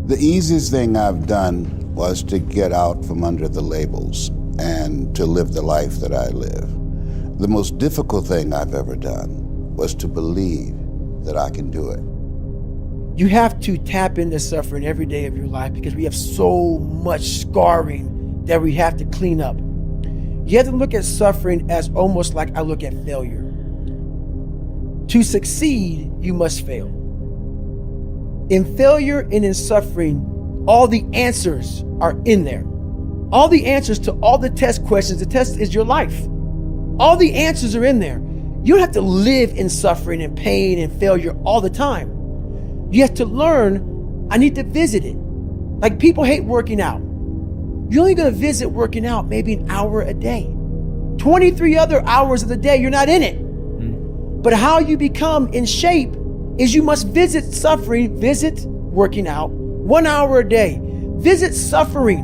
The easiest thing I've done was to get out from under the labels and to live the life that I live. The most difficult thing I've ever done was to believe that I can do it. You have to tap into suffering every day of your life because we have so much scarring that we have to clean up. You have to look at suffering as almost like I look at failure. To succeed, you must fail. In failure and in suffering, all the answers are in there. All the answers to all the test questions. The test is your life. All the answers are in there. You don't have to live in suffering and pain and failure all the time. You have to learn, I need to visit it. Like people hate working out. You're only gonna visit working out maybe an hour a day. 23 other hours of the day, you're not in it. But how you become in shape is you must visit suffering, visit working out 1 hour a day. Visit suffering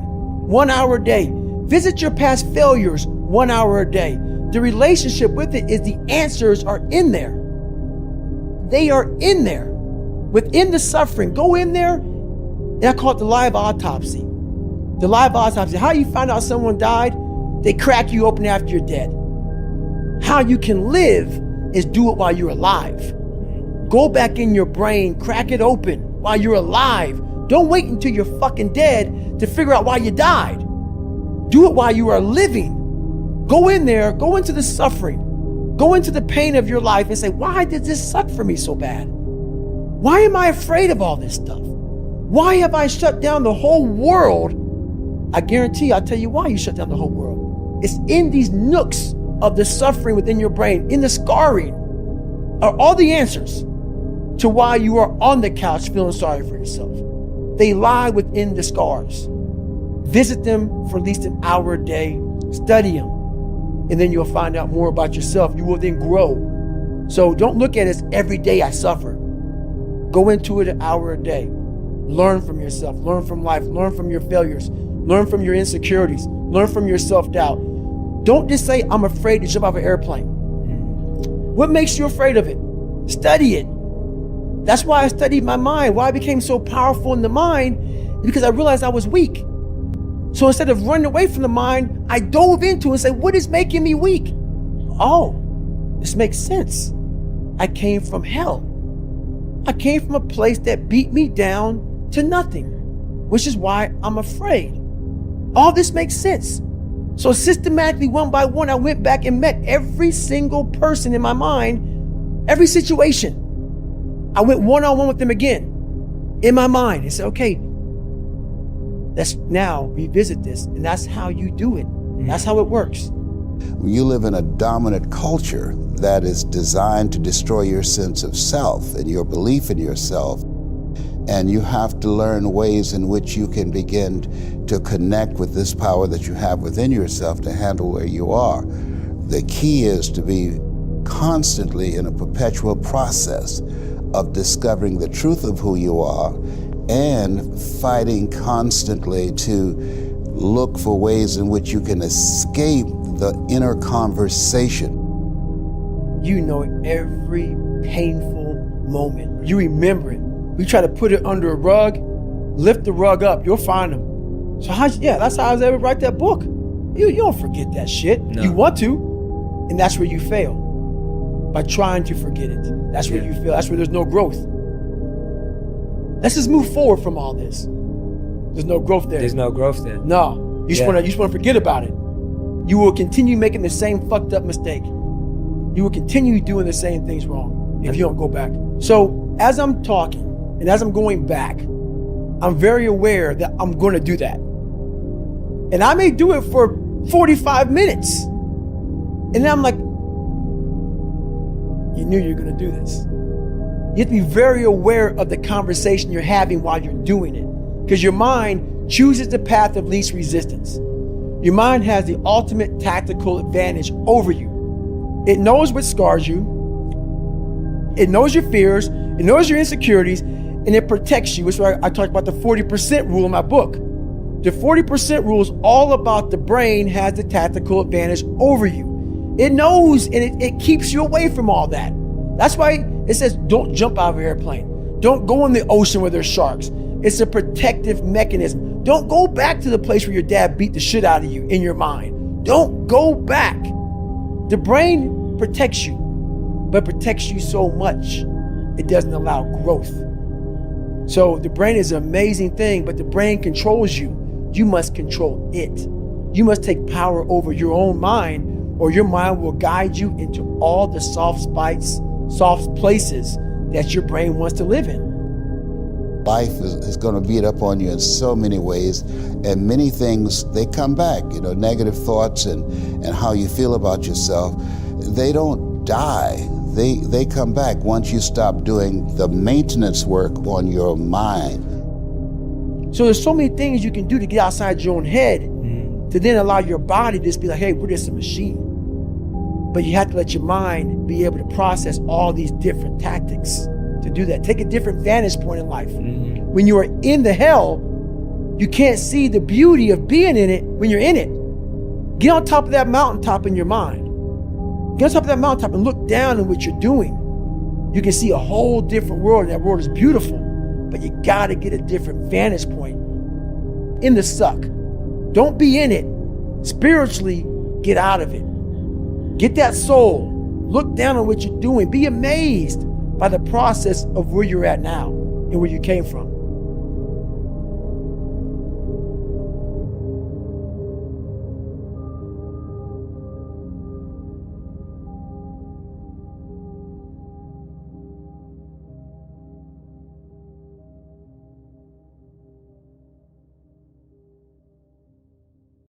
1 hour a day. Visit your past failures 1 hour a day. The relationship with it is the answers are in there. They are in there. Within the suffering, go in there, and I call it the live autopsy. The live autopsy. How you find out someone died? They crack you open after you're dead. How you can live is do it while you're alive. Go back in your brain, crack it open while you're alive. Don't wait until you're fucking dead to figure out why you died. Do it while you are living. Go in there, go into the suffering, go into the pain of your life and say, why did this suck for me so bad? Why am I afraid of all this stuff? Why have I shut down the whole world? I guarantee I'll tell you why you shut down the whole world. It's in these nooks of the suffering within your brain, in the scarring, are all the answers to why you are on the couch feeling sorry for yourself. They lie within the scars. Visit them for at least an hour a day, study them, and then you'll find out more about yourself. You will then grow. So don't look at it as every day I suffer. Go into it an hour a day. Learn from yourself, learn from life, learn from your failures, learn from your insecurities, learn from your self-doubt. Don't just say, I'm afraid to jump off an airplane. What makes you afraid of it? Study it. That's why I studied my mind. Why I became so powerful in the mind, because I realized I was weak. So instead of running away from the mind, I dove into it and said, what is making me weak? Oh, this makes sense. I came from hell. I came from a place that beat me down to nothing, which is why I'm afraid. All this makes sense. So systematically, one by one, I went back and met every single person in my mind, every situation. I went one-on-one with them again in my mind and said, okay, let's now revisit this. And that's how you do it. That's how it works. You live in a dominant culture that is designed to destroy your sense of self and your belief in yourself. And you have to learn ways in which you can begin to connect with this power that you have within yourself to handle where you are. The key is to be constantly in a perpetual process of discovering the truth of who you are and fighting constantly to look for ways in which you can escape the inner conversation. You know every painful moment. You remember it. We try to put it under a rug, lift the rug up, you'll find them. So that's how I was able to write that book. You don't forget that shit. No. You want to, and that's where you fail. By trying to forget it. That's where you fail. That's where there's no growth. Let's just move forward from all this. There's no growth there. There's no growth there. No, you just want to forget about it. You will continue making the same fucked up mistake. You will continue doing the same things wrong if you don't go back. So as I'm talking and as I'm going back, I'm very aware that I'm going to do that. And I may do it for 45 minutes. And then I'm like, you knew you were going to do this. You have to be very aware of the conversation you're having while you're doing it. Because your mind chooses the path of least resistance. Your mind has the ultimate tactical advantage over you. It knows what scars you. It knows your fears. It knows your insecurities. And it protects you. Which is why I talked about the 40% rule in my book. The 40% rule is all about the brain has the tactical advantage over you. It knows and it keeps you away from all that. That's why it says don't jump out of an airplane. Don't go in the ocean where there's sharks. It's a protective mechanism. Don't go back to the place where your dad beat the shit out of you in your mind. Don't go back. The brain protects you, but protects you so much, it doesn't allow growth. So the brain is an amazing thing, but the brain controls you. You must control it. You must take power over your own mind, or your mind will guide you into all the soft places that your brain wants to live in. Life is going to beat up on you in so many ways, and many things, they come back. Negative thoughts and how you feel about yourself, they don't die. They come back once you stop doing the maintenance work on your mind. So there's so many things you can do to get outside your own head to then allow your body to just be like, hey, we're just a machine. But you have to let your mind be able to process all these different tactics to do that. Take a different vantage point in life. When you are in the hell, you can't see the beauty of being in it when you're in it. Get on top of that mountaintop in your mind. Get on top of that mountaintop and look down at what you're doing. You can see a whole different world, and that world is beautiful. But you gotta get a different vantage point in the suck. Don't be in it. Spiritually, get out of it. Get that soul. Look down on what you're doing. Be amazed by the process of where you're at now and where you came from.